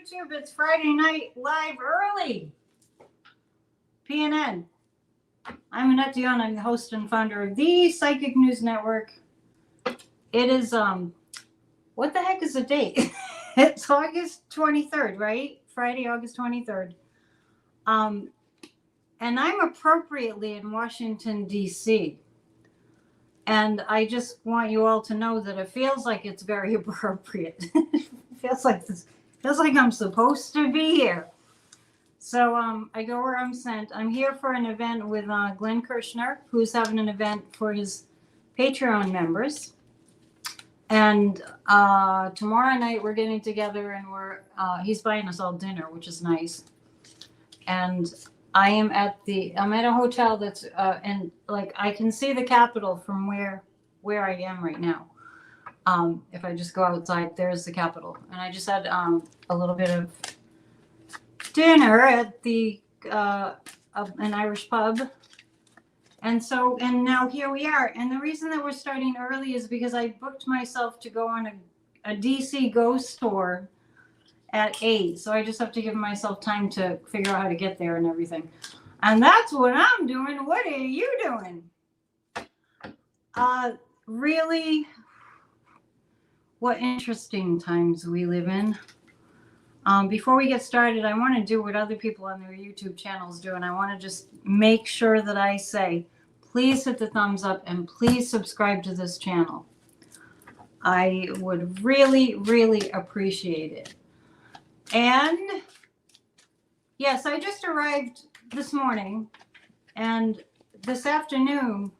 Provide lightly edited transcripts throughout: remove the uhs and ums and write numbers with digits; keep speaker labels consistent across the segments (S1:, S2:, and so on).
S1: YouTube. It's Friday night live early. PNN. I'm Annette Dion. I'm the host and founder of the Psychic News Network. It is, what the heck is the date? It's August 23rd, right? Friday, August 23rd. And I'm appropriately in Washington, D.C. And I just want you all to know that it feels like it's very appropriate. It feels like I'm supposed to be here. So I go where I'm sent. I'm here for an event with Glenn Kirshner, who's having an event for his Patreon members. And tomorrow night we're getting together and he's buying us all dinner, which is nice. And I'm at a hotel that's and like I can see the Capitol from where I am right now. If I just go outside, there's the Capitol. And I just had a little bit of dinner at an Irish pub. And now here we are. And the reason that we're starting early is because I booked myself to go on a DC ghost tour at 8. So I just have to give myself time to figure out how to get there and everything. And that's what I'm doing. What are you doing? Really, what interesting times we live in. Before we get started, I want to do what other people on their YouTube channels do. And I want to just make sure that I say, please hit the thumbs up and please subscribe to this channel. I would really, really appreciate it. And yes, I just arrived this morning, and this afternoon,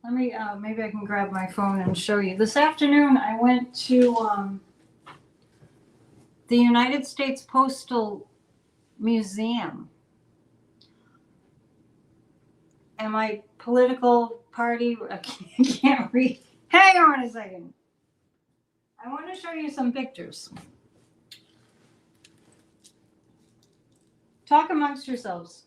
S1: let me, maybe I can grab my phone and show you. This afternoon, I went to the United States Postal Museum. And my political party, I can't read. Hang on a second. I want to show you some pictures. Talk amongst yourselves.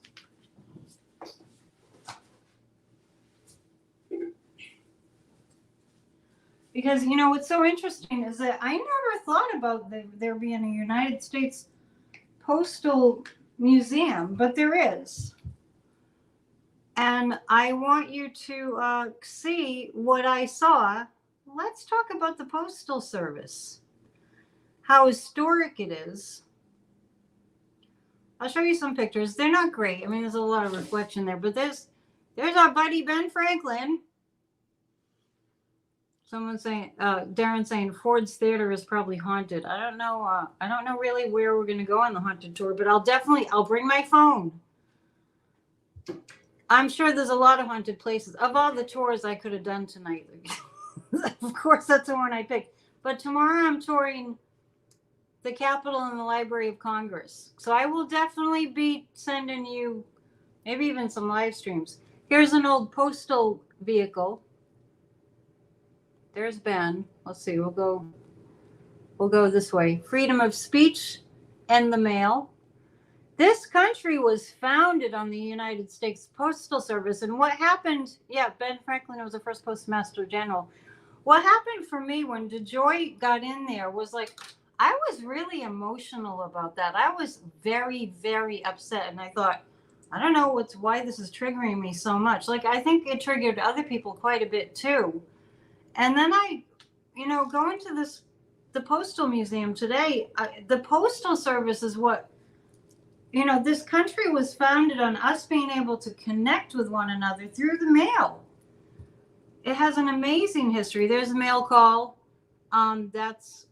S1: Because, you know, what's so interesting is that I never thought about there being a United States Postal Museum, but there is. And I want you to see what I saw. Let's talk about the Postal Service, how historic it is. I'll show you some pictures. They're not great. I mean, there's a lot of reflection there, but there's our buddy Ben Franklin. Someone saying, Darren saying Ford's Theater is probably haunted. I don't know really where we're going to go on the haunted tour, but I'll bring my phone. I'm sure there's a lot of haunted places. Of all the tours I could have done tonight, of course, that's the one I picked. But tomorrow I'm touring the Capitol and the Library of Congress. So I will definitely be sending you maybe even some live streams. Here's an old postal vehicle. There's Ben. Let's see, we'll go this way. Freedom of speech and the mail. This country was founded on the United States Postal Service. And what happened, Ben Franklin was the first Postmaster General. What happened for me when DeJoy got in there was like, I was really emotional about that. I was very, very upset. And I thought, I don't know why this is triggering me so much. Like, I think it triggered other people quite a bit too. And then going to the Postal Museum today, the Postal Service is what, this country was founded on us being able to connect with one another through the mail. It has an amazing history. There's a mail call. That's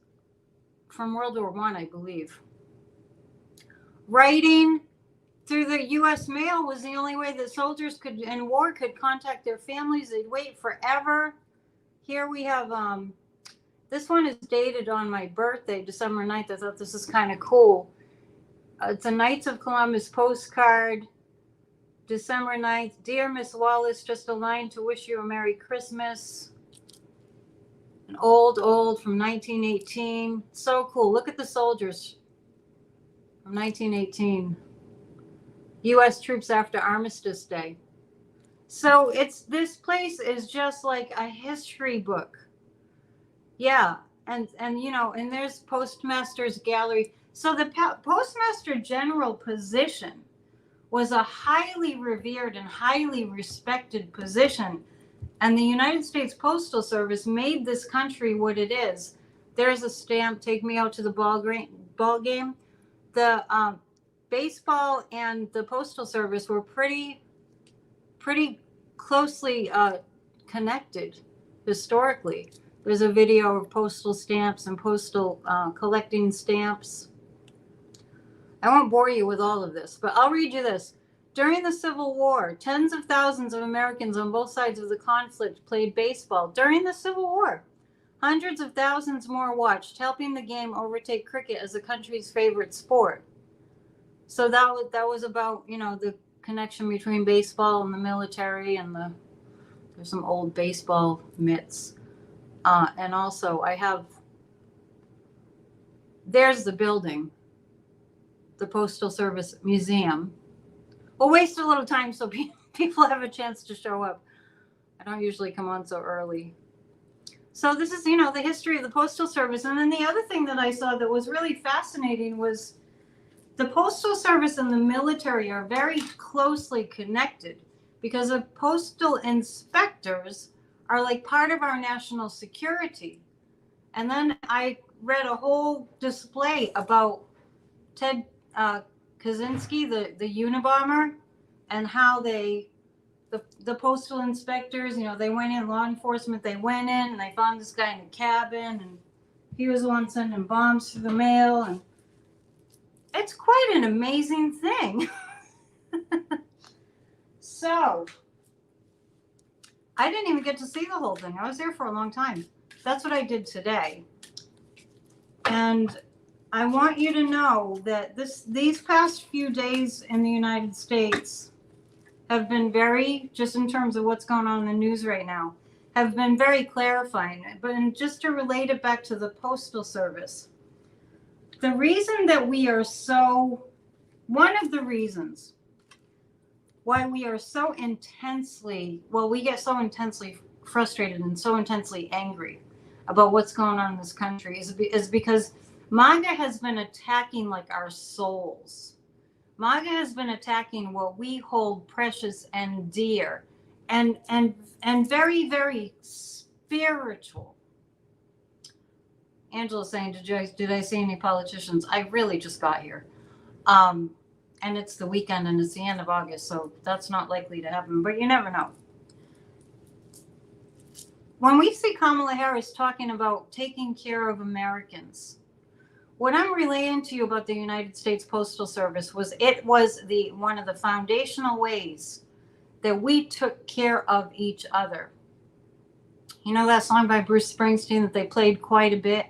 S1: from World War I, I believe. Writing through the U.S. mail was the only way that soldiers in war could contact their families. They'd wait forever. Here we have, this one is dated on my birthday, December 9th. I thought this is kind of cool. It's a Knights of Columbus postcard, December 9th. Dear Miss Wallace, just a line to wish you a Merry Christmas. An old from 1918. So cool. Look at the soldiers from 1918. U.S. troops after Armistice Day. So this place is just like a history book. Yeah. And there's Postmaster's Gallery. So the Postmaster General position was a highly revered and highly respected position. And the United States Postal Service made this country what it is. There's a stamp, take me out to the ball game. The baseball and the Postal Service were pretty closely connected historically. There's a video of postal stamps and postal collecting stamps. I won't bore you with all of this, but I'll read you this. During the Civil War, tens of thousands of Americans on both sides of the conflict played baseball. During the Civil War, hundreds of thousands more watched, helping the game overtake cricket as the country's favorite sport. So that was about, you know, the connection between baseball and the military, and there's some old baseball mitts. And also I have, there's the building, the Postal Service Museum. We'll waste a little time so people have a chance to show up. I don't usually come on so early. So this is, you know, the history of the Postal Service. And then the other thing that I saw that was really fascinating was the Postal Service and the military are very closely connected, because the postal inspectors are like part of our national security. And then I read a whole display about Ted Kaczynski, the Unabomber, and how the postal inspectors, you know, they went in, law enforcement, they went in and they found this guy in a cabin, and he was the one sending bombs through the mail, and it's quite an amazing thing. So I didn't even get to see the whole thing. I was there for a long time. That's what I did today. And I want you to know that these past few days in the United States have been very, just in terms of what's going on in the news right now, have been very clarifying. But just to relate it back to the Postal Service, the reason that we are so, one of the reasons why we are so intensely, well, we get so intensely frustrated and so intensely angry about what's going on in this country is because MAGA has been attacking like our souls. MAGA has been attacking what we hold precious and dear and very, very spiritual. Angela's saying, did I see any politicians? I really just got here. And it's the weekend and it's the end of August, so that's not likely to happen, but you never know. When we see Kamala Harris talking about taking care of Americans, what I'm relaying to you about the United States Postal Service was it was one of the foundational ways that we took care of each other. You know that song by Bruce Springsteen that they played quite a bit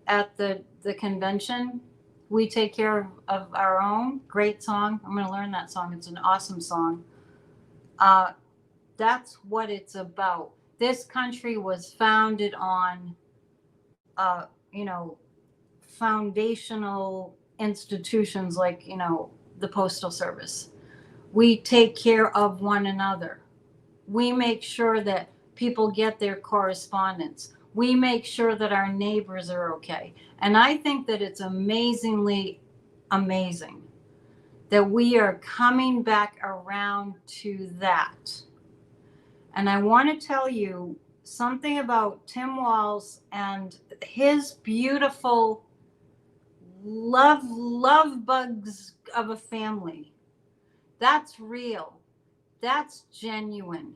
S1: at the convention? We Take Care of Our Own. Great song. I'm going to learn that song. It's an awesome song. That's what it's about. This country was founded on, you know, foundational institutions like, you know, the Postal Service. We take care of one another. We make sure that people get their correspondence. We make sure that our neighbors are okay. And I think that it's amazingly amazing that we are coming back around to that. And I want to tell you something about Tim Walz and his beautiful love bugs of a family. That's real. That's genuine.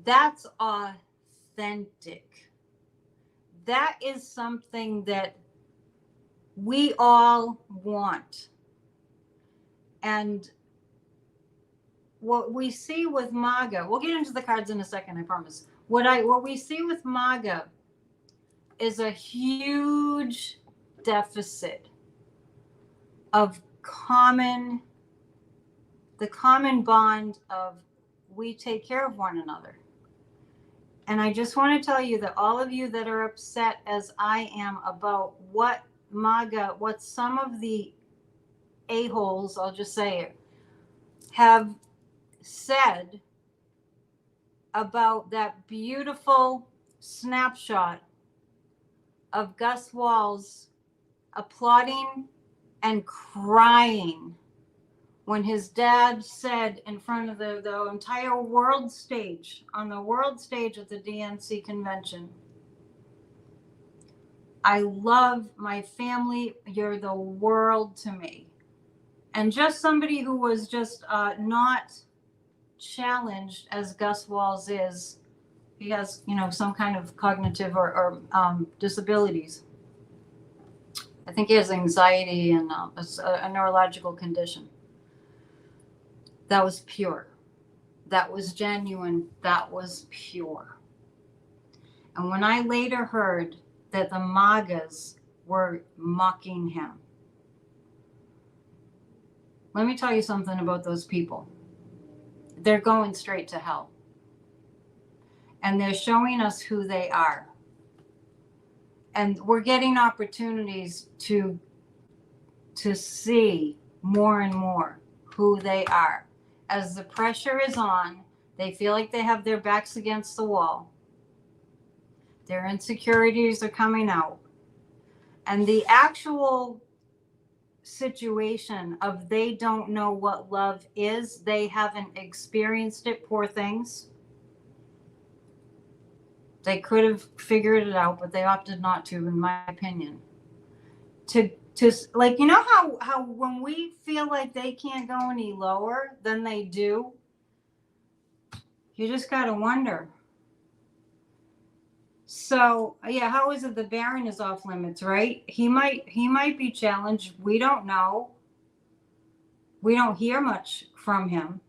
S1: That's authentic. That is something that we all want. And what we see with MAGA, we'll get into the cards in a second, I promise. What we see with MAGA is a huge deficit of the common bond of we take care of one another. And I just want to tell you that all of you that are upset as I am about what MAGA, what some of the a-holes, I'll just say it, have said about that beautiful snapshot of Gus Walz applauding and crying when his dad said in front of the entire world stage, on the world stage at the DNC convention, I love my family. You're the world to me. And just somebody who was just not challenged as Gus Walls is. He has, some kind of cognitive or disabilities. I think he has anxiety and a neurological condition. That was pure. That was genuine. That was pure. And when I later heard that the MAGAs were mocking him, let me tell you something about those people. They're going straight to hell. And they're showing us who they are. And we're getting opportunities to see more and more who they are. As the pressure is on, they feel like they have their backs against the wall. Their insecurities are coming out. And the actual situation of they don't know what love is, they haven't experienced it, poor things. They could have figured it out, but they opted not to, in my opinion. To like, how when we feel like they can't go any lower than they do, you just got to wonder. So, yeah, how is it the Baron is off limits, right? He might be challenged. We don't know. We don't hear much from him.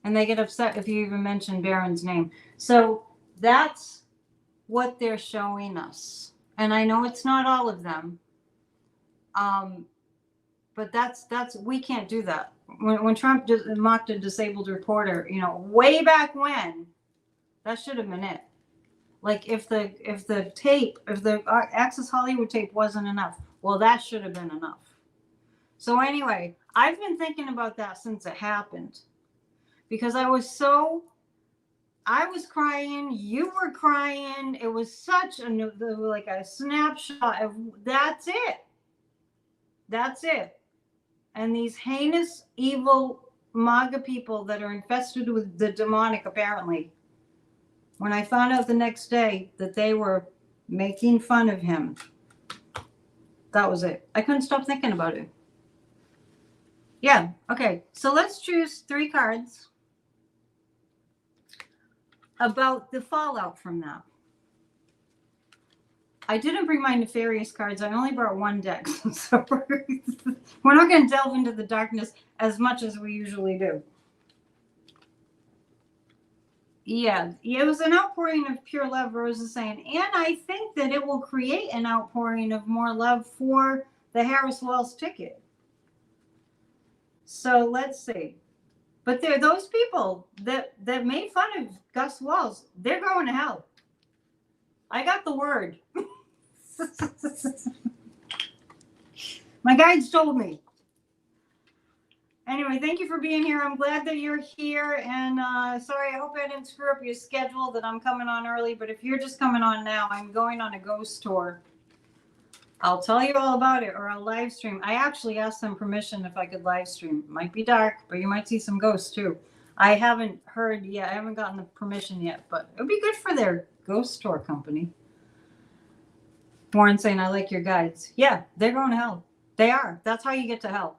S1: And they get upset if you even mention Baron's name. So that's what they're showing us. And I know it's not all of them. But that's we can't do that. When Trump mocked a disabled reporter, way back when, that should have been it. Like if the Access Hollywood tape wasn't enough, well, that should have been enough. So anyway, I've been thinking about that since it happened, because I was crying, you were crying. It was such a snapshot of that's it. That's it. And these heinous, evil MAGA people that are infested with the demonic, apparently. When I found out the next day that they were making fun of him, that was it. I couldn't stop thinking about it. Yeah, okay. So let's choose 3 cards about the fallout from that. I didn't bring my nefarious cards. I only brought 1 deck. So we're not going to delve into the darkness as much as we usually do. Yeah, it was an outpouring of pure love, Rose is saying. And I think that it will create an outpouring of more love for the Harris Walls ticket. So let's see. But there, those people that made fun of Gus Walls, they're going to hell. I got the word. My guides told me. Anyway, thank you for being here. I'm glad that you're here. And sorry, I hope I didn't screw up your schedule that I'm coming on early. But if you're just coming on now, I'm going on a ghost tour. I'll tell you all about it, or I'll live stream. I actually asked them permission if I could live stream. It might be dark, but you might see some ghosts too. I haven't heard yet. I haven't gotten the permission yet, but it would be good for their ghost tour company. Warren saying, I like your guides. Yeah, they're going to hell. They are. That's how you get to hell.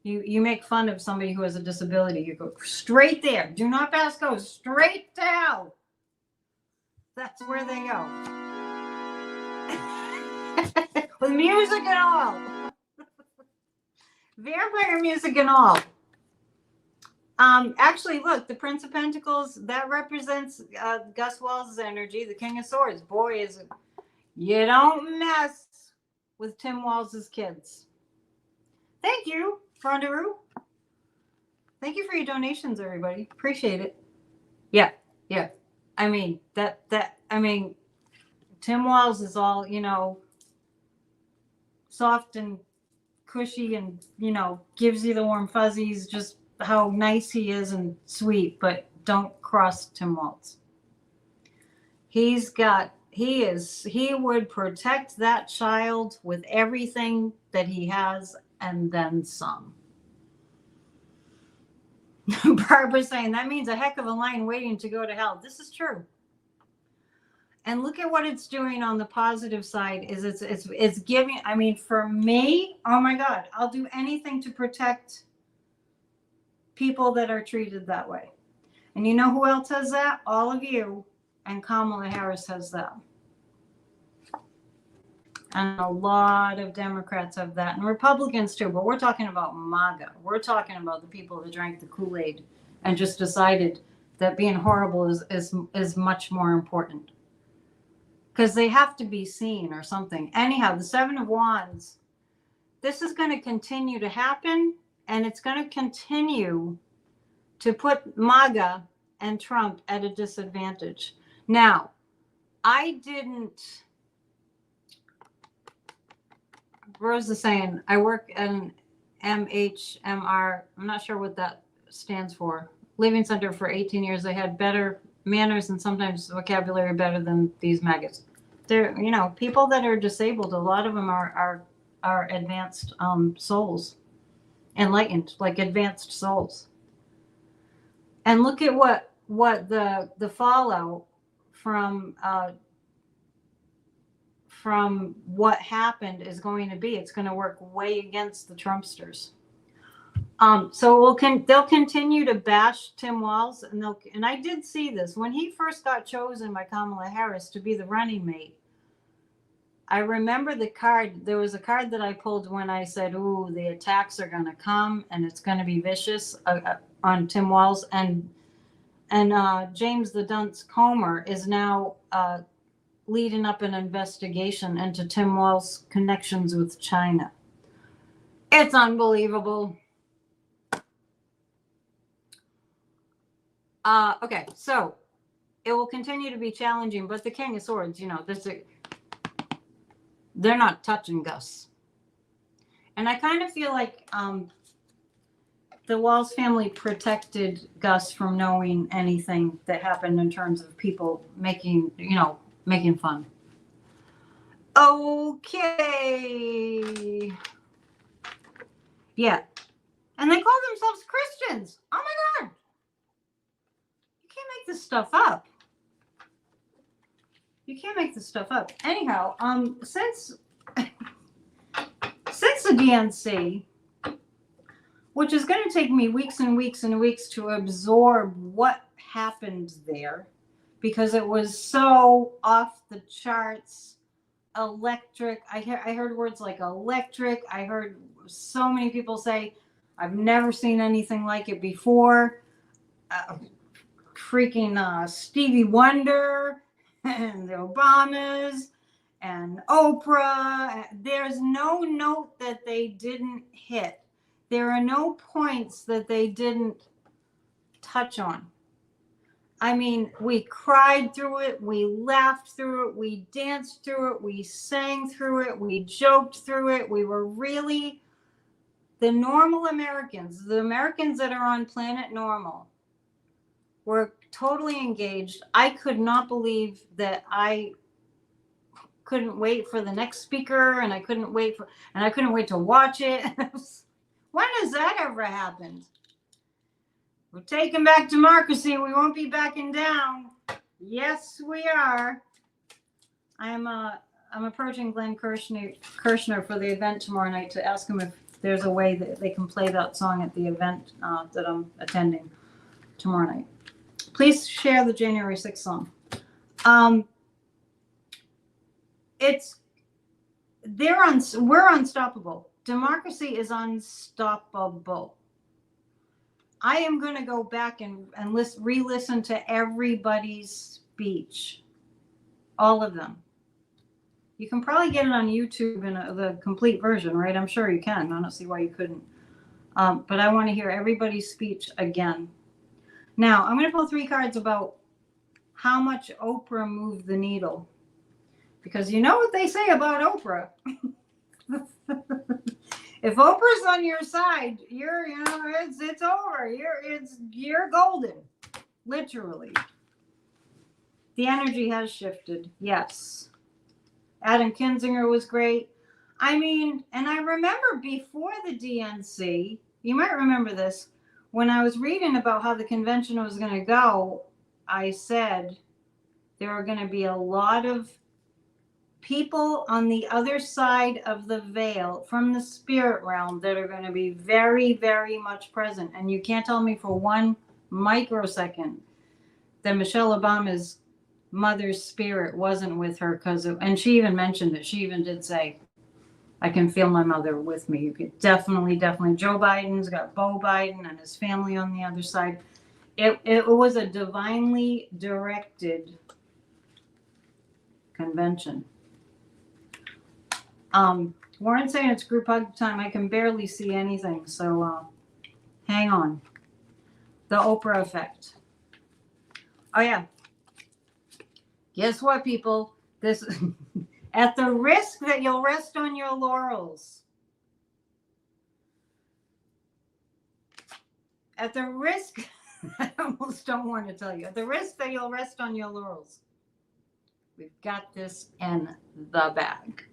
S1: You make fun of somebody who has a disability. You go straight there. Do not pass go. Straight to hell. That's where they go. With music and all. Vampire music and all. Actually, look, the Prince of Pentacles, that represents Gus Walls' energy. The King of Swords. Boy, is it. You don't mess with Tim Walls' kids. Thank you, Frondaroo. Thank you for your donations, everybody. Appreciate it. Yeah. I mean, Tim Walls is all, soft and cushy and, gives you the warm fuzzies, just how nice he is and sweet, but don't cross Tim Walls. He would protect that child with everything that he has, and then some. Barbara's saying that means a heck of a line waiting to go to hell. This is true. And look at what it's doing on the positive side is it's giving, I mean, for me, oh my God, I'll do anything to protect people that are treated that way. And you know who else has that? All of you. And Kamala Harris has that. And a lot of Democrats have that, and Republicans too. But we're talking about MAGA. We're talking about the people that drank the Kool-Aid and just decided that being horrible is much more important. Because they have to be seen or something. Anyhow, the Seven of Wands, this is going to continue to happen, and it's going to continue to put MAGA and Trump at a disadvantage. Now, I didn't... Rose is saying, I work at an MHMR. I'm not sure what that stands for. Living Center for 18 years. They had better manners and sometimes vocabulary better than these maggots. They're, you know, people that are disabled, a lot of them are advanced souls, enlightened, like advanced souls. And look at what the fallout from what happened is going to be. It's going to work way against the Trumpsters. So they'll continue to bash Tim Walz, and I did see this when he first got chosen by Kamala Harris to be the running mate. I remember the card. There was a card that I pulled when I said, "Ooh, the attacks are going to come, and it's going to be vicious on Tim Walz." And James the Dunce Comer is now leading up an investigation into Tim Walz's connections with China. It's unbelievable. Okay, so it will continue to be challenging, but the King of Swords, you know, they're not touching Gus. And I kind of feel like the Walz family protected Gus from knowing anything that happened in terms of people making fun. Okay. Yeah. And they call themselves Christians. Oh my God. You can't make this stuff up. You can't make this stuff up. Anyhow, since the DNC, which is going to take me weeks and weeks and weeks to absorb what happened there, because it was so off the charts, electric. I heard words like electric. I heard so many people say, I've never seen anything like it before. Freaking Stevie Wonder and the Obamas and Oprah. There's no note that they didn't hit. There are no points that they didn't touch on. I mean, we cried through it, we laughed through it, we danced through it, we sang through it, we joked through it. We were really the normal Americans, the Americans that are on planet normal, were totally engaged. I could not believe that I couldn't wait for the next speaker, and I couldn't wait to watch it. When has that ever happened? We're taking back democracy. We won't be backing down. Yes, we are. I'm approaching Glenn Kirshner for the event tomorrow night to ask him if there's a way that they can play that song at the event that I'm attending tomorrow night. Please share the January 6th song. We're unstoppable. Democracy is unstoppable. I am going to go back and re-listen to everybody's speech, all of them. You can probably get it on YouTube in the complete version, right? I'm sure you can. I don't see why you couldn't. But I want to hear everybody's speech again. Now, I'm going to pull 3 cards about how much Oprah moved the needle. Because you know what they say about Oprah. If Oprah's on your side, it's over. You're golden. Literally. The energy has shifted. Yes. Adam Kinzinger was great. I mean, and I remember before the DNC, you might remember this, when I was reading about how the convention was going to go, I said there are going to be a lot of people on the other side of the veil from the spirit realm that are going to be very, very much present. And you can't tell me for one microsecond that Michelle Obama's mother's spirit wasn't with her, and she even mentioned it. She even did say, I can feel my mother with me. You could definitely. Joe Biden's got Beau Biden and his family on the other side. It was a divinely directed convention. Warren's saying it's group hug time. I can barely see anything, so hang on. The Oprah effect. Oh yeah. Guess what, people? This at the risk that you'll rest on your laurels. At the risk, I almost don't want to tell you. At the risk that you'll rest on your laurels. We've got this in the bag.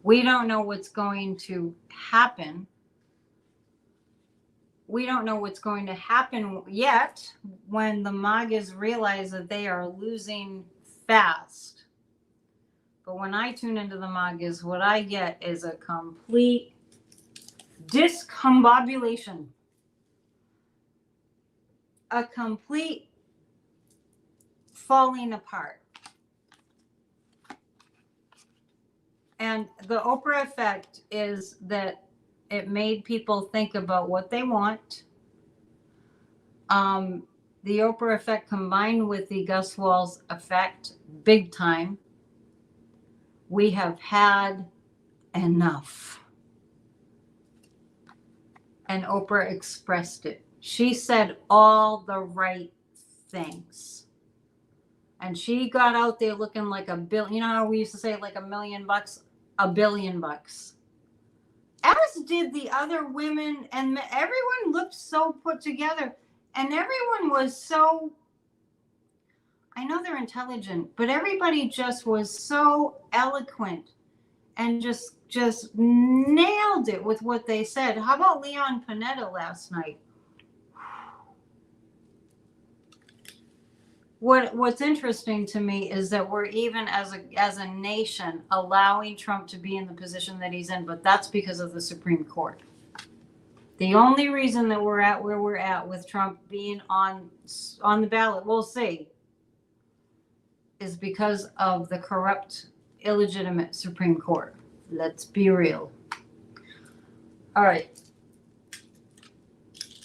S1: We don't know what's going to happen. We don't know what's going to happen yet when the MAGAs realize that they are losing fast. But when I tune into the MAGAs, what I get is a complete discombobulation. A complete falling apart. And the Oprah effect is that it made people think about what they want. The Oprah effect combined with the Gus Walls effect, big time. We have had enough. And Oprah expressed it. She said all the right things. And she got out there looking like a billion. You know how we used to say like $1 million? $1 billion. As did the other women, and everyone looked so put together. And everyone was so, I know they're intelligent, but everybody just was so eloquent and just nailed it with what they said. How about Leon Panetta last night? What's interesting to me is that we're even as a nation allowing Trump to be in the position that he's in, but that's because of the Supreme Court. The only reason that we're at where we're at with Trump being on the ballot, we'll see, is because of the corrupt, illegitimate Supreme Court. Let's be real. All right.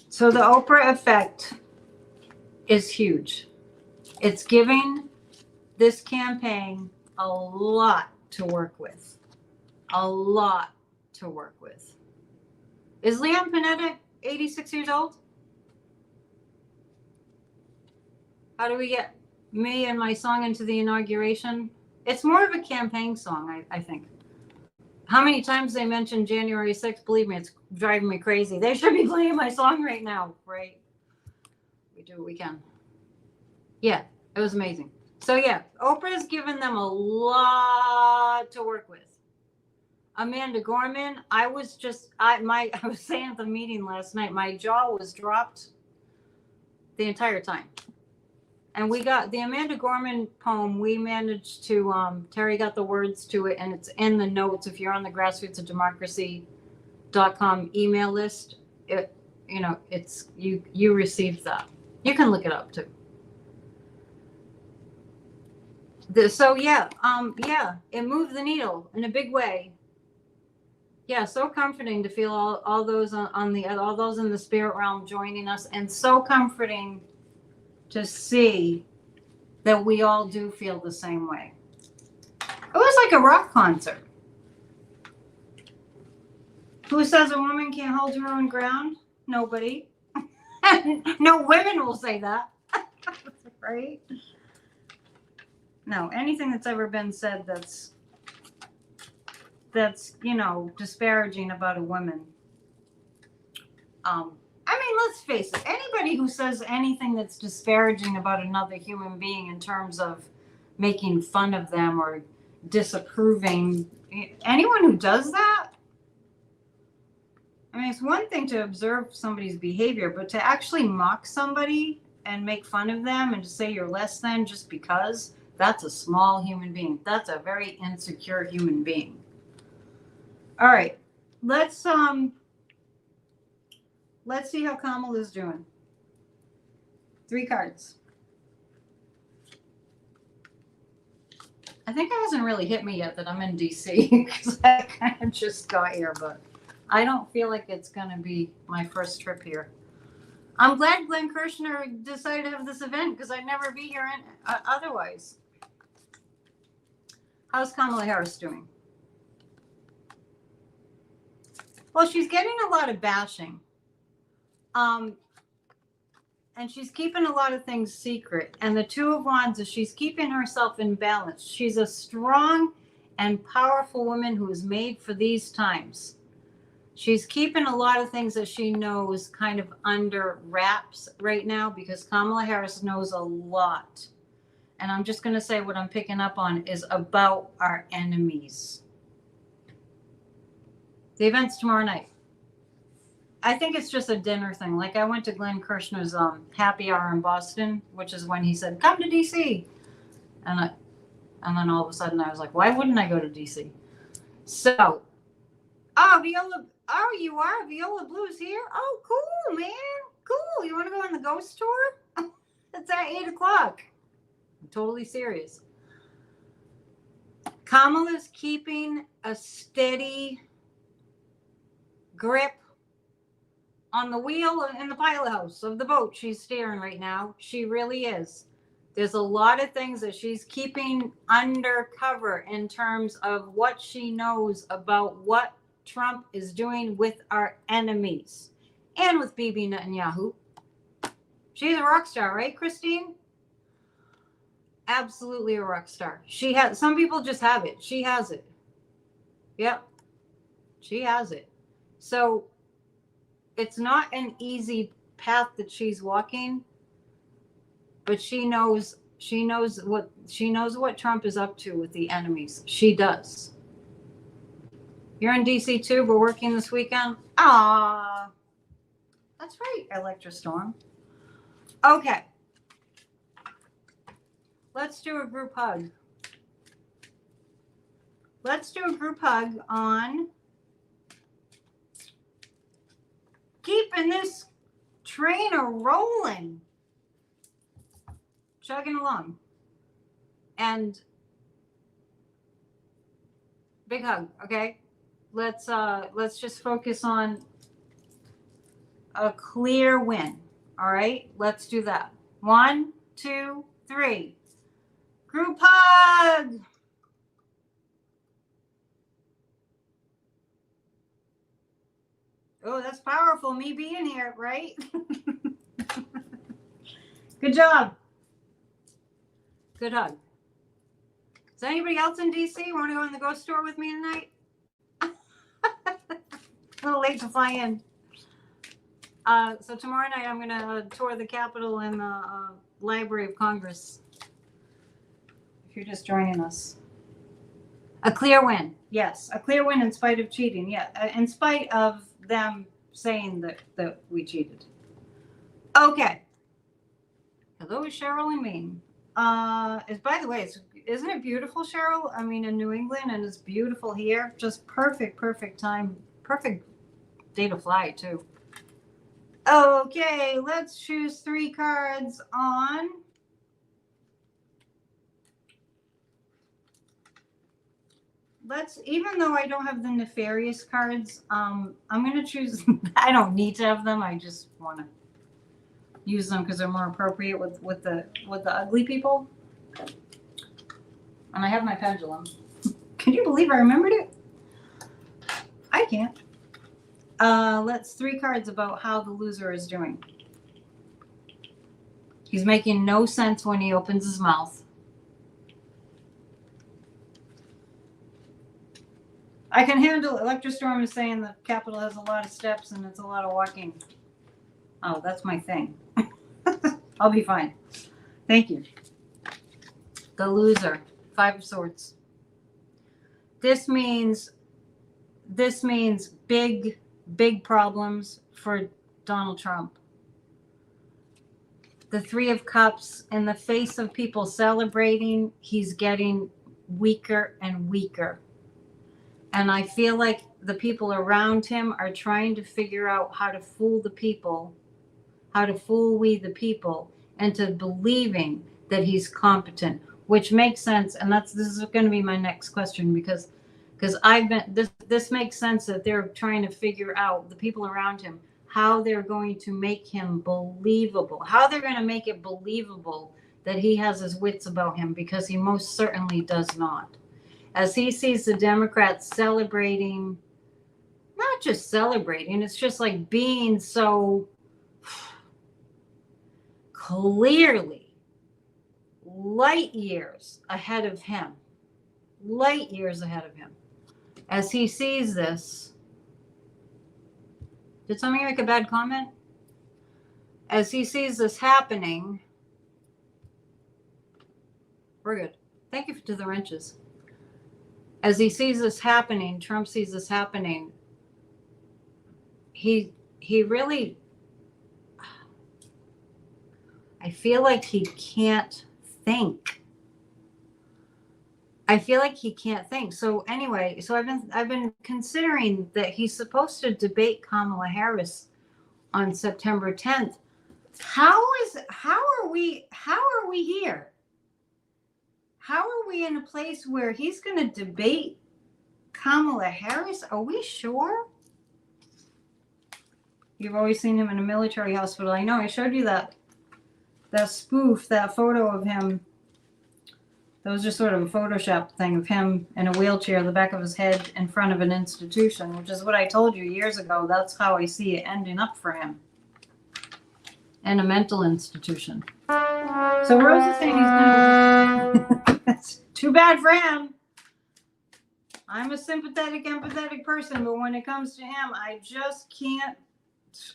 S1: So the Oprah effect is huge. It's giving this campaign a lot to work with. A lot to work with. Is Leon Panetta 86 years old? How do we get me and my song into the inauguration? It's more of a campaign song, I think. How many times they mentioned January 6th? Believe me, it's driving me crazy. They should be playing my song right now, right? We do what we can. Yeah, it was amazing. So yeah, Oprah's given them a lot to work with. Amanda Gorman, I was saying at the meeting last night, my jaw was dropped the entire time. And we got the Amanda Gorman poem. We managed to, Terry got the words to it, and it's in the notes. If you're on the grassrootsofdemocracy.com email list, it's you received that. You can look it up too. It moved the needle in a big way. Yeah, so comforting to feel all those all those in the spirit realm joining us, and so comforting to see that we all do feel the same way. It was like a rock concert. Who says a woman can't hold her own ground? Nobody. No women will say that. Right? No, anything that's ever been said that's disparaging about a woman. Let's face it, anybody who says anything that's disparaging about another human being in terms of making fun of them or disapproving. Anyone who does that, I mean, it's one thing to observe somebody's behavior, but to actually mock somebody and make fun of them and to say you're less than just because, that's a small human being. That's a very insecure human being. All right, let's see how Kamala's doing. 3 cards. I think it hasn't really hit me yet that I'm in DC because I kind of just got here, but I don't feel like it's going to be my first trip here. I'm glad Glenn Kirshner decided to have this event because I'd never be here otherwise. How's Kamala Harris doing? Well, she's getting a lot of bashing. And she's keeping a lot of things secret. And the Two of Wands is she's keeping herself in balance. She's a strong and powerful woman who is made for these times. She's keeping a lot of things that she knows kind of under wraps right now because Kamala Harris knows a lot. And I'm just going to say what I'm picking up on is about our enemies. The event's tomorrow night. I think it's just a dinner thing. Like I went to Glenn Kirshner's happy hour in Boston, which is when he said, come to DC. And then all of a sudden I was like, why wouldn't I go to DC? So, you are? Viola Blue's here? Oh, cool, man. Cool. You want to go on the ghost tour? It's at 8 o'clock. I'm totally serious. Kamala's keeping a steady grip on the wheel in the pilot house of the boat she's steering right now. She really is. There's a lot of things that she's keeping undercover in terms of what she knows about what Trump is doing with our enemies and with Bibi Netanyahu. She's a rock star, right, Christine? Absolutely a rock star. She has, some people just have it. She has it. Yep. She has it. So it's not an easy path that she's walking, but she knows what Trump is up to with the enemies. She does. You're in DC too. We're working this weekend. Ah, that's right, Electrostorm. Okay. Let's do a group hug. Let's do a group hug on keeping this train a-rolling, chugging along. And big hug, okay? Let's just focus on a clear win. All right, let's do that. 1, 2, 3. Group hug. Oh, that's powerful, me being here, right? Good job. Good hug. Is anybody else in DC want to go in the ghost store with me tonight? A little late to fly in. So tomorrow night I'm going to tour the Capitol and the Library of Congress. If you're just joining us. A clear win. Yes, a clear win in spite of cheating. Yeah, in spite of them saying that we cheated. Okay. Hello, Cheryl and Maine. By the way, isn't it beautiful, Cheryl? I mean, in New England, and it's beautiful here. Just perfect time. Perfect day to fly, too. Okay, let's choose 3 cards on even though I don't have the nefarious cards, I'm going to choose, I don't need to have them. I just want to use them because they're more appropriate with the ugly people. And I have my pendulum. Can you believe I remembered it? I can't. Let's 3 cards about how the loser is doing. He's making no sense when he opens his mouth. I can handle it. Electrostorm is saying the Capitol has a lot of steps and it's a lot of walking. Oh, that's my thing. I'll be fine. Thank you. The loser. 5 of Swords. this means big, big problems for Donald Trump. The Three of Cups, in the face of people celebrating, he's getting weaker and weaker. And I feel like the people around him are trying to figure out how to fool the people, how to fool we the people into believing that he's competent, which makes sense. And this is going to be my next question, because this makes sense that they're trying to figure out, the people around him, how they're going to make him believable, how they're going to make it believable that he has his wits about him, because he most certainly does not. As he sees the Democrats celebrating, not just celebrating, it's just like being so clearly light years ahead of him. Light years ahead of him. As he sees this, did somebody make a bad comment? As he sees this happening, we're good. Thank you to the wrenches. As he sees this happening, Trump sees this happening, he really, I feel like he can't think. I feel like he can't think. So anyway, so I've been considering that he's supposed to debate Kamala Harris on September 10th. How are we here? How are we in a place where he's going to debate Kamala Harris? Are we sure? You've always seen him in a military hospital. I know, I showed you that spoof, that photo of him. That was just sort of a Photoshop thing of him in a wheelchair, the back of his head in front of an institution, which is what I told you years ago. That's how I see it ending up for him. In a mental institution. So Rose is saying he's going to... That's too bad for him. I'm a sympathetic, empathetic person, but when it comes to him, I just can't.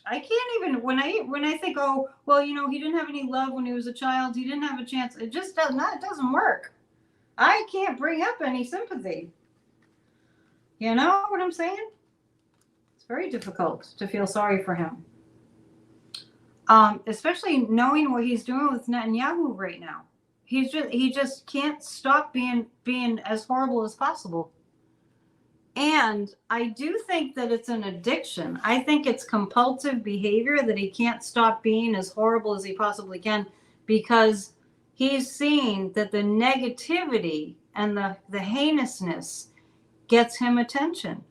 S1: I can't even, when I think, oh, well, you know, he didn't have any love when he was a child. He didn't have a chance. It just does not. It doesn't work. I can't bring up any sympathy. You know what I'm saying? It's very difficult to feel sorry for him. Especially knowing what he's doing with Netanyahu right now. He just can't stop being as horrible as possible. And I do think that it's an addiction. I think it's compulsive behavior that he can't stop being as horrible as he possibly can, because he's seeing that the negativity and the heinousness gets him attention.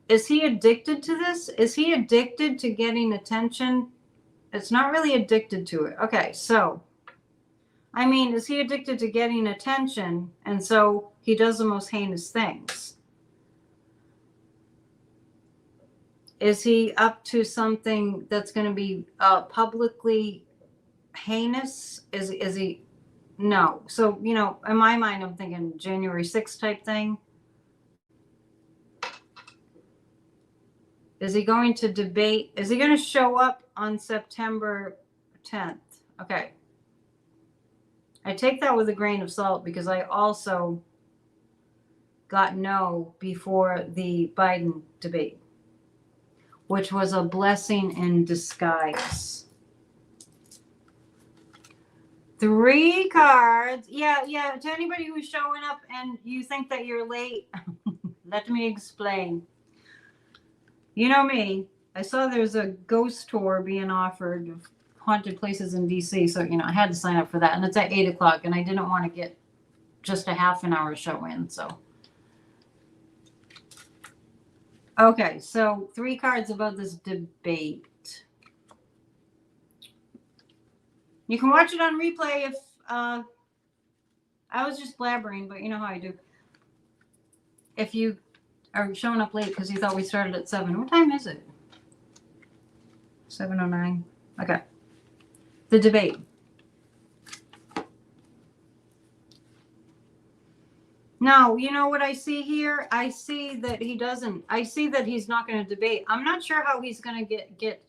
S1: Is he addicted to this? Is he addicted to getting attention? It's not really addicted to it. Okay, so, I mean, is he addicted to getting attention, and so he does the most heinous things? Is he up to something that's going to be publicly heinous? Is he? No. So, you know, in my mind, I'm thinking January 6th type thing. Is he going to debate? Is he going to show up on September 10th? Okay. I take that with a grain of salt, because I also got no before the Biden debate, which was a blessing in disguise. 3 cards. Yeah. To anybody who's showing up and you think that you're late, let me explain. You know me. I saw there's a ghost tour being offered of haunted places in DC, so you know I had to sign up for that, and it's at 8 o'clock, and I didn't want to get just a half an hour show in. So okay, so 3 cards about this debate. You can watch it on replay if I was just blabbering, but you know how I do. If you are showing up late because you thought we started at 7. What time is it? 7:09. Okay. The debate. Now, you know what I see here? I see that he doesn't. I see that he's not going to debate. I'm not sure how he's going to get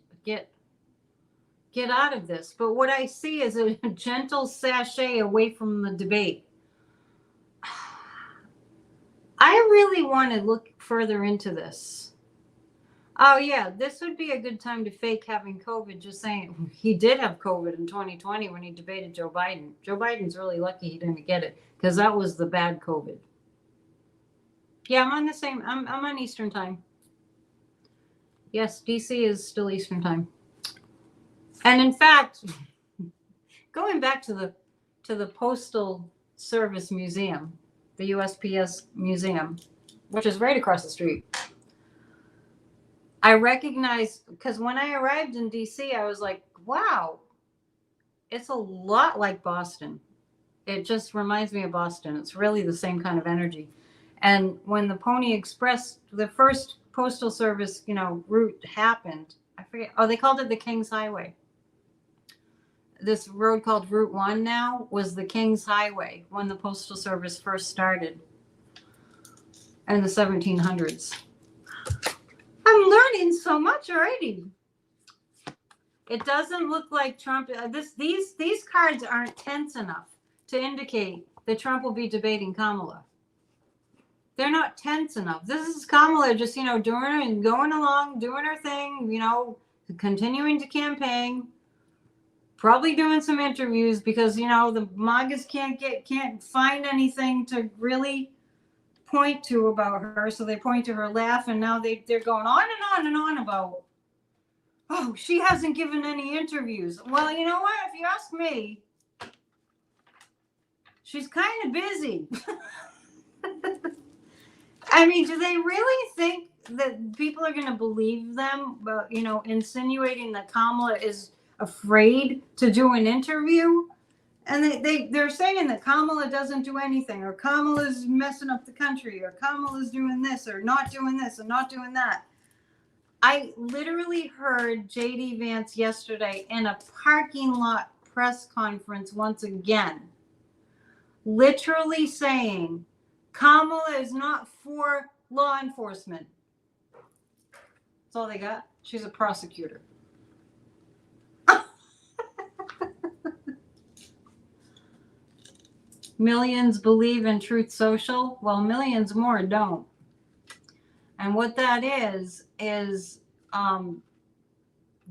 S1: out of this. But what I see is a gentle sachet away from the debate. I really want to look further into this. Oh yeah, this would be a good time to fake having COVID. Just saying, he did have COVID in 2020 when he debated Joe Biden. Joe Biden's really lucky he didn't get it because that was the bad COVID. Yeah, I'm on the same. I'm on Eastern time. Yes, DC is still Eastern time. And in fact, going back to the Postal Service Museum, the USPS Museum, which is right across the street. I recognized, because when I arrived in DC, I was like, wow, it's a lot like Boston. It just reminds me of Boston. It's really the same kind of energy. And when the Pony Express, the first Postal Service, route happened, I forget, they called it the King's Highway. This road called Route 1 now was the King's Highway when the Postal Service first started in the 1700s. I'm learning so much already. It doesn't look like Trump. These cards aren't tense enough to indicate that Trump will be debating Kamala. They're not tense enough. This is Kamala just, doing her and going along, doing her thing, continuing to campaign, probably doing some interviews because, the MAGAs can't find anything to really point to about her, so they point to her laugh, and now they're going on and on and on about, oh, she hasn't given any interviews. Well, you know what? If you ask me, she's kind of busy. I mean, do they really think that people are going to believe them, insinuating that Kamala is afraid to do an interview? And they're saying that Kamala doesn't do anything, or Kamala's messing up the country, or Kamala's doing this, or not doing this, and not doing that. I literally heard J.D. Vance yesterday in a parking lot press conference once again, literally saying Kamala is not for law enforcement. That's all they got. She's a prosecutor. Millions believe in Truth Social. Well, millions more don't. And what that is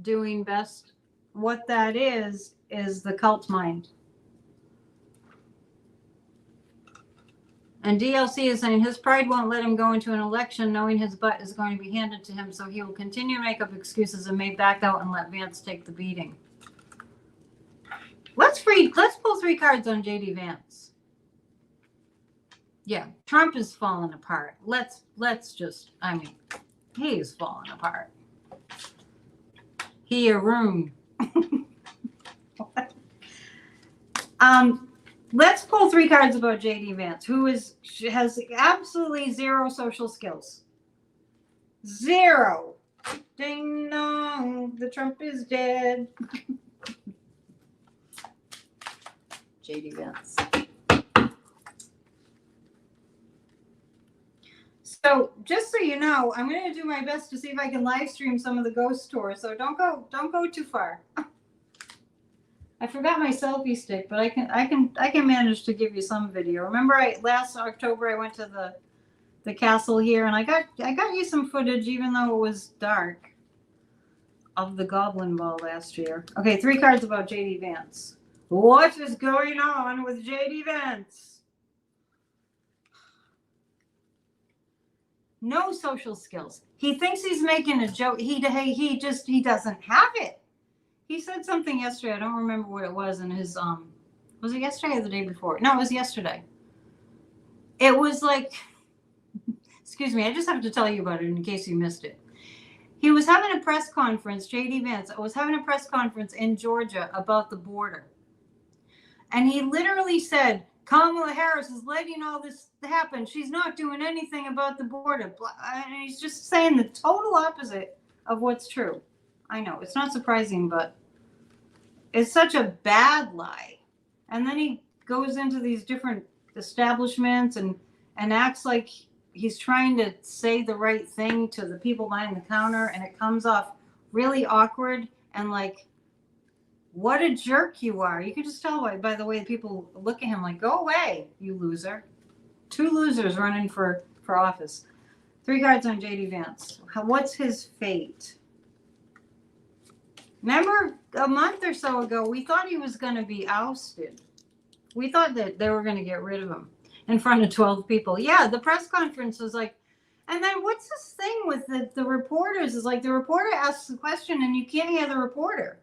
S1: doing best. What that is the cult mind. And DLC is saying his pride won't let him go into an election knowing his butt is going to be handed to him, so he will continue to make up excuses and may back out and let Vance take the beating. Let's pull 3 cards on JD Vance. Yeah, Trump is falling apart. Let's just, he is falling apart. He a room. Let's pull 3 cards about JD Vance, who has absolutely zero social skills. Zero. Ding dong, the Trump is dead. JD Vance. So just so you know, I'm going to do my best to see if I can live stream some of the ghost tours. So don't go too far. I forgot my selfie stick, but I can manage to give you some video. Remember, last October I went to the castle here, and I got you some footage, even though it was dark, of the Goblin Ball last year. Okay, 3 cards about JD Vance. What is going on with JD Vance? No social skills. He thinks he's making a joke. He doesn't have it. He said something yesterday. I don't remember what it was in his was it yesterday or the day before? No, it was yesterday. It was like, excuse me, I just have to tell you about it in case you missed it. He was having a press conference, JD Vance was having a press conference in Georgia about the border. And he literally said, Kamala Harris is letting all this happen. She's not doing anything about the border. And he's just saying the total opposite of what's true. I know, it's not surprising, but it's such a bad lie. And then he goes into these different establishments and acts like he's trying to say the right thing to the people behind the counter, and it comes off really awkward and like, what a jerk you are. You can just tell by the way people look at him like, go away, you loser. 2 losers running for for office. 3 cards on JD Vance. What's his fate? Remember a month or so ago, we thought he was going to be ousted. We thought that they were going to get rid of him in front of 12 people. Yeah, the press conference was like, and then what's this thing with the reporters? Is like the reporter asks a question and you can't hear the reporter.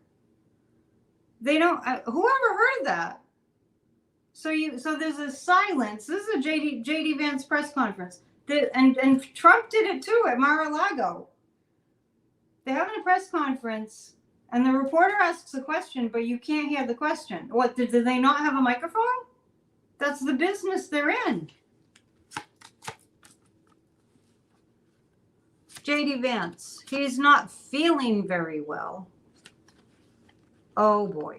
S1: They don't, whoever heard that? So there's a silence. This is a JD Vance press conference. And Trump did it too at Mar-a-Lago. They're having a press conference and the reporter asks a question, but you can't hear the question. What, did they not have a microphone? That's the business they're in. JD Vance, he's not feeling very well. Oh boy.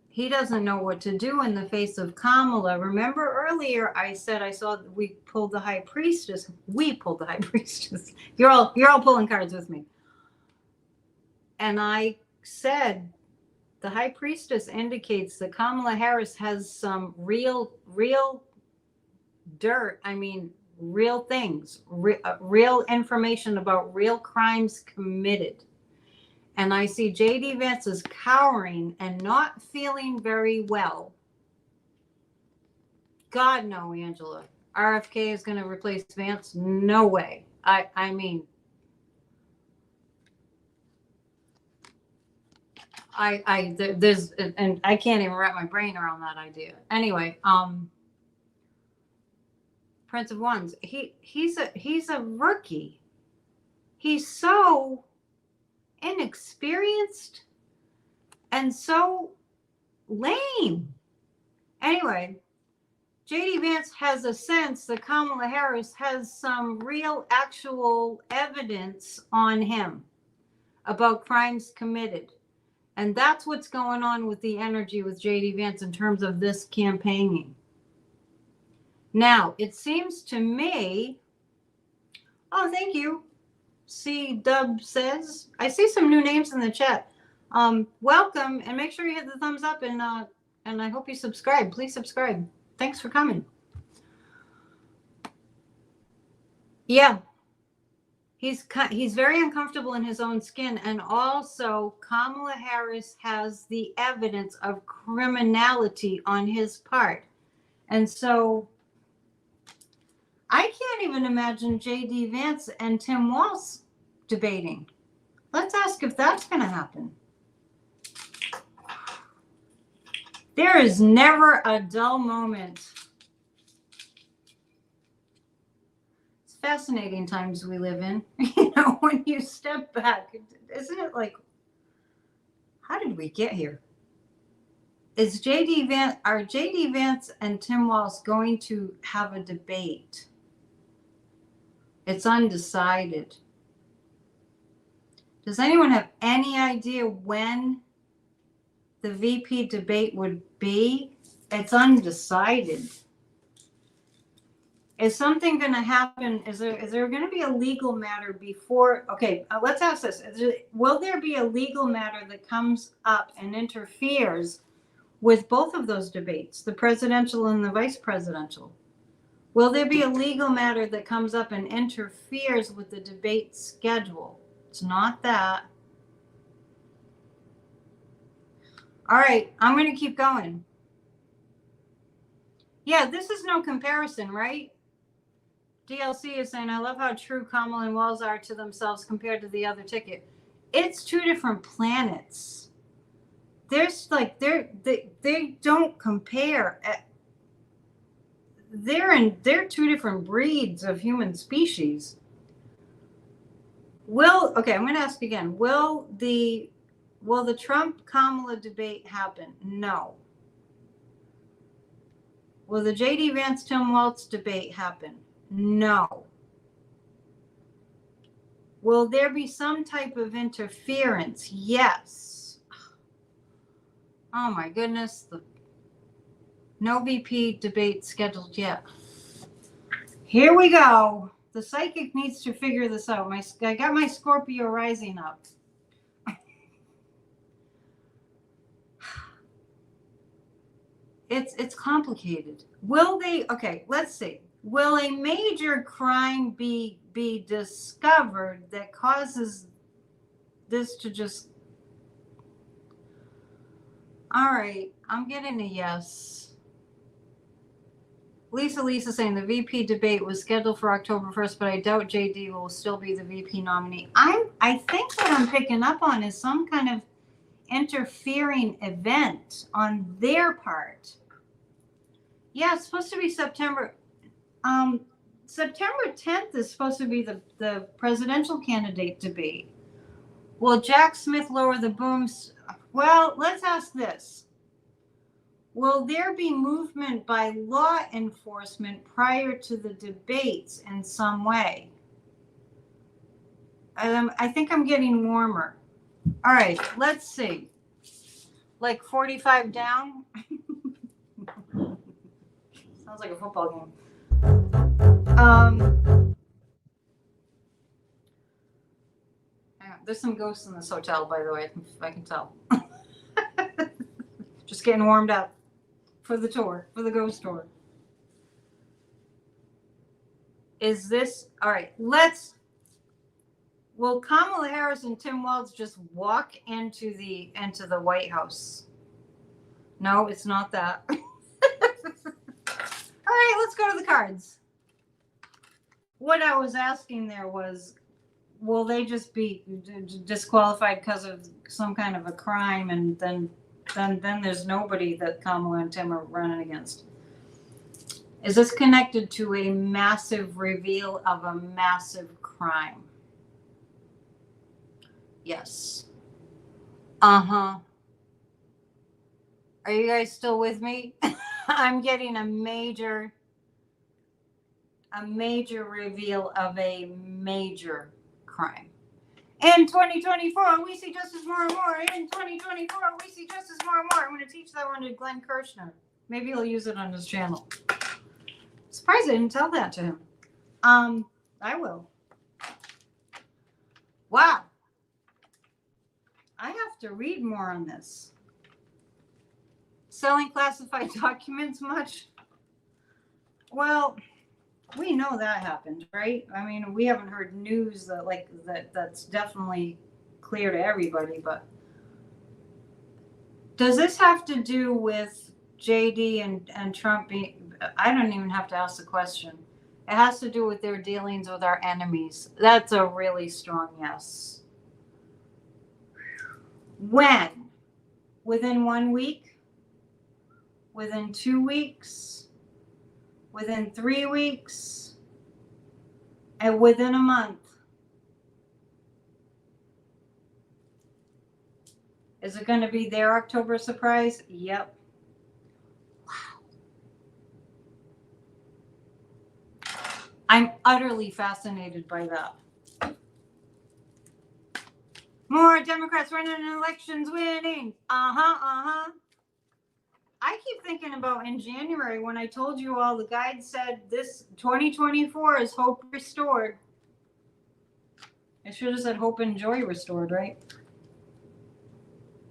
S1: He doesn't know what to do in the face of Kamala. Remember earlier I said we pulled the high priestess. We pulled the high priestess. You're all pulling cards with me. And I said the high priestess indicates that Kamala Harris has some real dirt. I mean, real things, real information about real crimes committed. And I see JD Vance is cowering and not feeling very well. God, no, Angela. RFK is going to replace Vance? No way. I mean, there's, and I can't even wrap my brain around that idea. Anyway, Prince of Wands, he's a rookie. He's so inexperienced and so lame. Anyway, JD Vance has a sense that Kamala Harris has some real actual evidence on him about crimes committed. And that's what's going on with the energy with JD Vance in terms of this campaigning. Now, it seems to me, oh, thank you. C Dub says, I see some new names in the chat. Welcome, and make sure you hit the thumbs up, and I hope you subscribe. Please subscribe. Thanks for coming. Yeah, he's very uncomfortable in his own skin, and also Kamala Harris has the evidence of criminality on his part, and so I can't even imagine JD Vance and Tim Walz debating. Let's ask if that's going to happen. There is never a dull moment. It's fascinating times we live in. You know, when you step back, isn't it like, how did we get here? Are JD Vance and Tim Walz going to have a debate? It's undecided. Does anyone have any idea when the VP debate would be? It's undecided. Is something going to happen? Is there going to be a legal matter before? Okay, let's ask this. Will there be a legal matter that comes up and interferes with both of those debates, the presidential and the vice presidential? Will there be a legal matter that comes up and interferes with the debate schedule? It's not that. All right, I'm going to keep going. Yeah, this is no comparison, right? DLC is saying, I love how true Kamala and Walz are to themselves compared to the other ticket. It's 2 different planets. There's like, they don't compare. They're 2 different breeds of human species. Okay, I'm going to ask again. Will the Trump-Kamala debate happen? No. Will the JD Vance-Tim Walz debate happen? No. Will there be some type of interference? Yes. Oh my goodness. No VP debate scheduled yet. Here we go. The psychic needs to figure this out. I got my Scorpio rising up. It's complicated. Will they? Okay, let's see. will a major crime be discovered that causes this to just... All right, I'm getting a yes. Lisa saying the VP debate was scheduled for October 1st, but I doubt JD will still be the VP nominee. I think what I'm picking up on is some kind of interfering event on their part. Yeah, it's supposed to be September. September 10th is supposed to be the presidential candidate debate. Will Jack Smith lower the booms? Well, let's ask this. Will there be movement by law enforcement prior to the debates in some way? I think I'm getting warmer. All right, let's see. Like 45 down? Sounds like a football game. There's some ghosts in this hotel, by the way, if I can tell. Just getting warmed up for the tour, for the ghost tour. Is this all right? Will Kamala Harris and Tim Walz just walk into the White House? No, it's not that. All right, let's go to the cards. What I was asking there was, will they just be disqualified because of some kind of a crime, and then there's nobody that Kamala and Tim are running against? Is this connected to a massive reveal of a massive crime? Yes. Uh-huh. Are you guys still with me? I'm getting a major reveal of a major crime. In 2024, we see justice more and more. In 2024, we see justice more and more. I'm going to teach that one to Glenn Kirshner. Maybe he'll use it on his channel. Surprised I didn't tell that to him. I will. Wow. I have to read more on this. Selling classified documents much? Well, we know that happened, right? I mean, we haven't heard news that's definitely clear to everybody, but does this have to do with JD and Trump being... I don't even have to ask the question. It has to do with their dealings with our enemies. That's a really strong yes. When? Within 1 week? Within 2 weeks? Within 3 weeks? And within a month? Is it going to be their October surprise? Yep. Wow. I'm utterly fascinated by that. More Democrats running in elections winning. I keep thinking about in January when I told you all the guides said this 2024 is hope restored. I should have said hope and joy restored, right?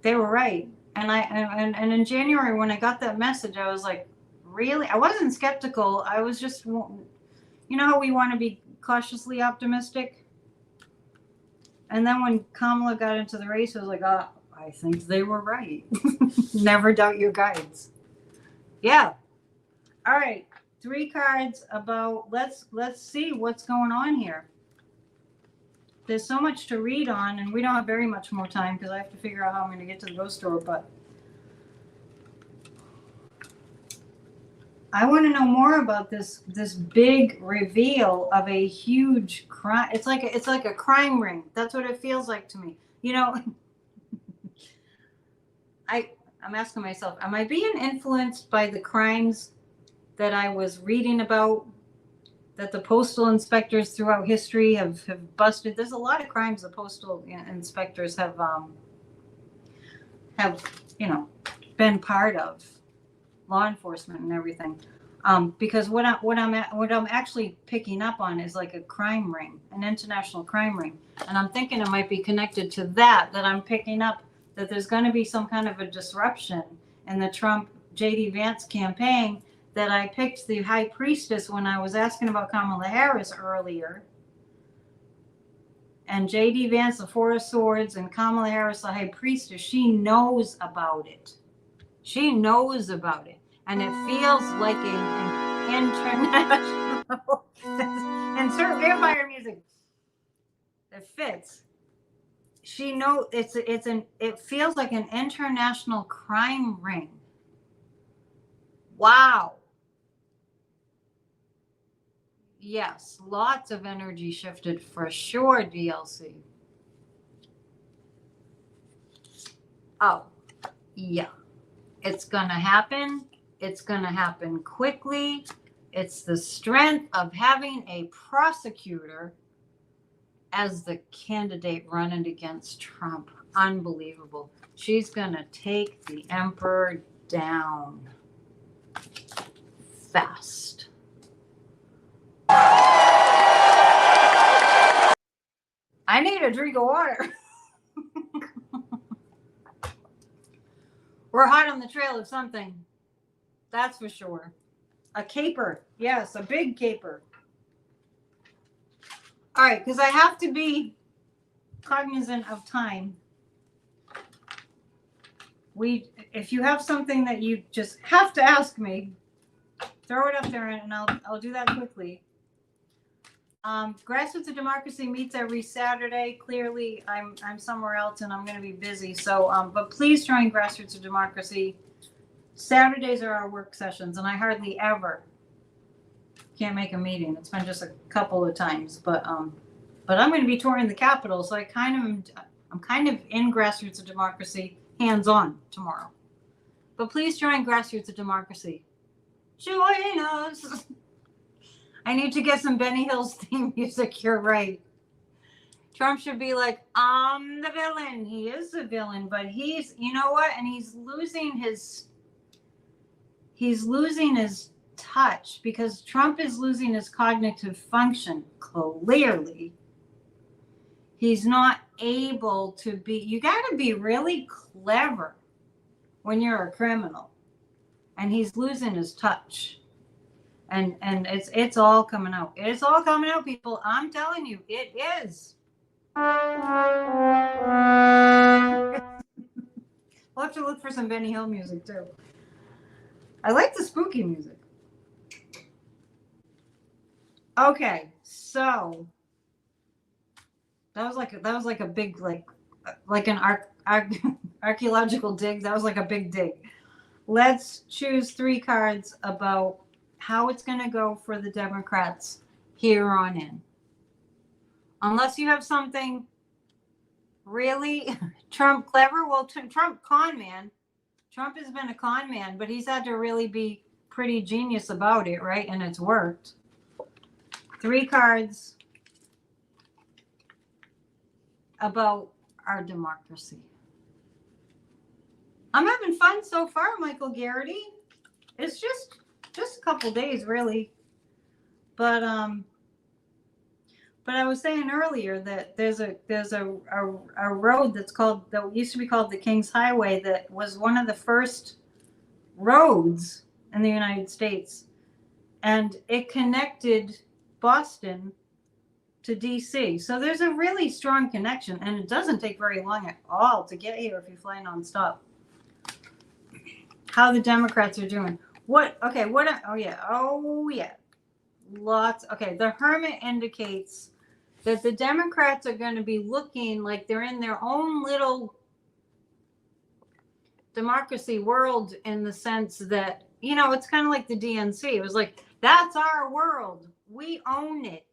S1: They were right. And in January when I got that message, I was like, really? I wasn't skeptical. I was just, you know how we want to be cautiously optimistic? And then when Kamala got into the race, I was like, oh, I think they were right. Never doubt your guides. Yeah. All right. 3 cards about, let's see what's going on here. There's so much to read on, and we don't have very much more time because I have to figure out how I'm going to get to the ghost store, but I want to know more about this big reveal of a huge crime. It's like a crime ring. That's what it feels like to me. You know, I'm asking myself, am I being influenced by the crimes that I was reading about, that the postal inspectors throughout history have busted? There's a lot of crimes the postal inspectors have been part of, law enforcement and everything. Because what I'm actually picking up on is like a crime ring, an international crime ring, and I'm thinking it might be connected to that I'm picking up, that there's going to be some kind of a disruption in the Trump JD Vance campaign that I picked the high priestess when I was asking about Kamala Harris earlier. And J.D. Vance, the Four of Swords, and Kamala Harris, the high priestess, she knows about it. She knows about it. And it feels like an international, insert vampire music. It fits. She knows it feels like an international crime ring. Wow. Yes, lots of energy shifted for sure, DLC. Oh, yeah. It's going to happen. It's going to happen quickly. It's the strength of having a prosecutor as the candidate running against Trump. Unbelievable. She's going to take the emperor down fast. I need a drink of water. We're hot on the trail of something. That's for sure. A caper. Yes, a big caper. All right, because I have to be cognizant of time. If you have something that you just have to ask me, throw it up there and I'll do that quickly. Grassroots of Democracy meets every Saturday. Clearly, I'm somewhere else and I'm going to be busy. So, but please join Grassroots of Democracy. Saturdays are our work sessions, and I hardly ever can't make a meeting. It's been just a couple of times, but I'm going to be touring the Capitol, so I'm kind of in Grassroots of Democracy, hands-on tomorrow. But please join Grassroots of Democracy. Join us. I need to get some Benny Hill's theme music. You're right. Trump should be like, I'm the villain. He is the villain, but he's, you know what? And he's losing his touch because Trump is losing his cognitive function. Clearly, he's not able to be. You got to be really clever when you're a criminal, and he's losing his touch. And it's all coming out. It's all coming out, people. I'm telling you, it is. We'll have to look for some Benny Hill music too. I like the spooky music. Okay, so that was like a big like an archaeological dig. That was like a big dig. Let's choose 3 cards about how it's going to go for the Democrats here on in. Unless you have something really Trump clever. Well, Trump con man. Trump has been a con man, but he's had to really be pretty genius about it, right? And it's worked. 3 cards about our democracy. I'm having fun so far, Michael Garrity. It's just a couple days, really. But I was saying earlier that there's a road that used to be called the King's Highway that was one of the first roads in the United States, and it connected Boston to DC. So there's a really strong connection, and it doesn't take very long at all to get here if you fly nonstop. How the Democrats are doing. Oh yeah. Lots. Okay, the Hermit indicates that the Democrats are going to be looking like they're in their own little democracy world, in the sense that, you know, it's kind of like the DNC. It was like, that's our world. We own it.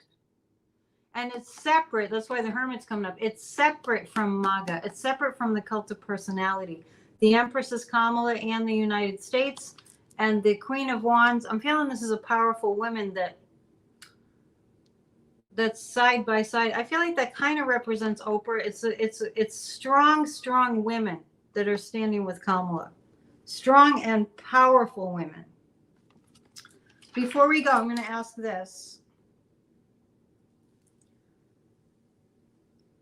S1: And it's separate. That's why the Hermit's coming up. It's separate from MAGA. It's separate from the cult of personality. The Empress is Kamala and the United States. And the Queen of Wands, I'm feeling this is a powerful woman that's side by side. I feel like that kind of represents Oprah. It's strong women that are standing with Kamala. Strong and powerful women. Before we go, I'm going to ask this.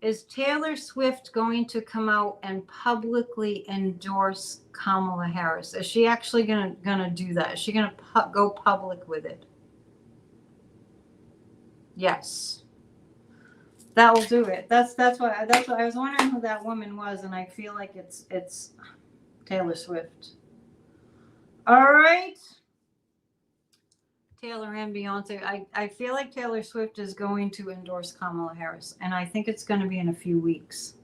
S1: is Taylor Swift going to come out and publicly endorse Kamala Harris? Is she actually gonna do that? Is she gonna go public with it? Yes, that will do it. That's why I was wondering who that woman was, and I feel like it's Taylor Swift. All right. Taylor and Beyonce. I feel like Taylor Swift is going to endorse Kamala Harris, and I think it's going to be in a few weeks.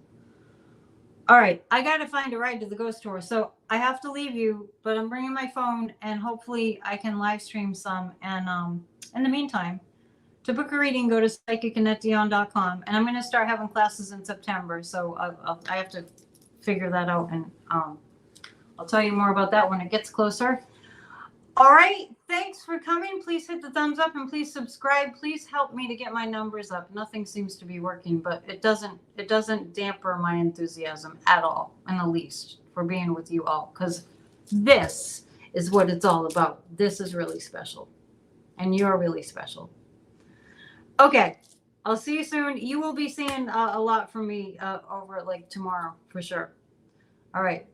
S1: All right, I got to find a ride to the ghost tour, so I have to leave you, but I'm bringing my phone, and hopefully I can live stream some. And in the meantime, to book a reading, go to psychicannetteDion.com, and I'm going to start having classes in September, so I have to figure that out, and I'll tell you more about that when it gets closer. All right, thanks for coming. Please hit the thumbs up and please subscribe. Please help me to get my numbers up. Nothing seems to be working, but it doesn't damper my enthusiasm at all, in the least, for being with you all, because this is what it's all about. This is really special, and you're really special. Okay, I'll see you soon. You will be seeing a lot from me over like tomorrow for sure. All right,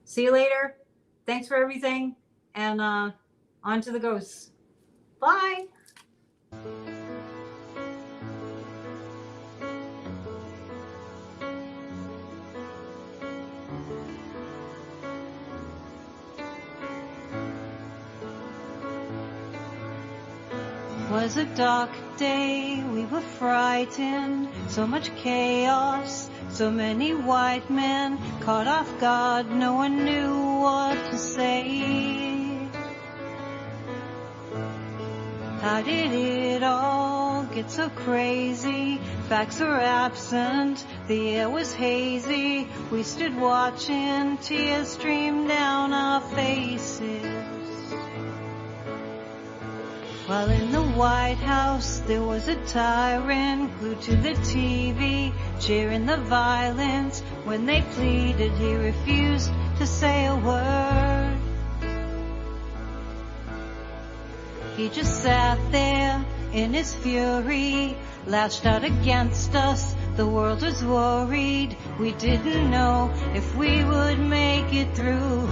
S1: see you later. Thanks for everything. And on to the ghosts. Bye.
S2: Was a dark day, we were frightened, so much chaos, so many white men, caught off guard, no one knew what to say. How did it all get so crazy? Facts were absent, the air was hazy, we stood watching, tears streamed down our faces. While in the White House there was a tyrant glued to the TV, cheering the violence. When they pleaded, he refused to say a word. He just sat there in his fury, lashed out against us. The world was worried. We didn't know if we would make it through.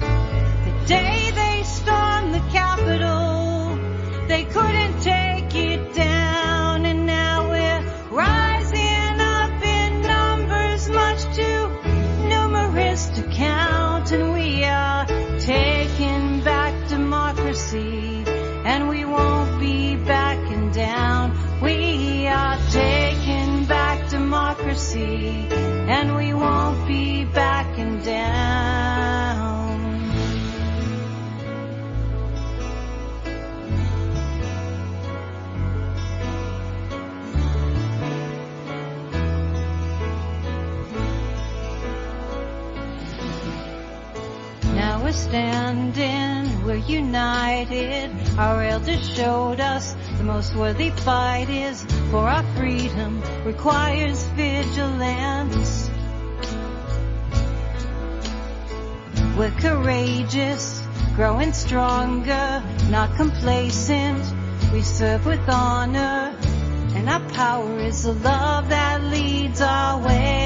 S2: The day they stormed the Capitol, they couldn't take it down, and now we're rising up in numbers much too numerous to count, and we are taking back democracy, and we won't be backing down. We are taking back democracy, and we won't be backing down. Now we're standing, we're united. Our elders showed us the most worthy fight is for our freedom, requires vigilance. We're courageous, growing stronger, not complacent. We serve with honor, and our power is the love that leads our way.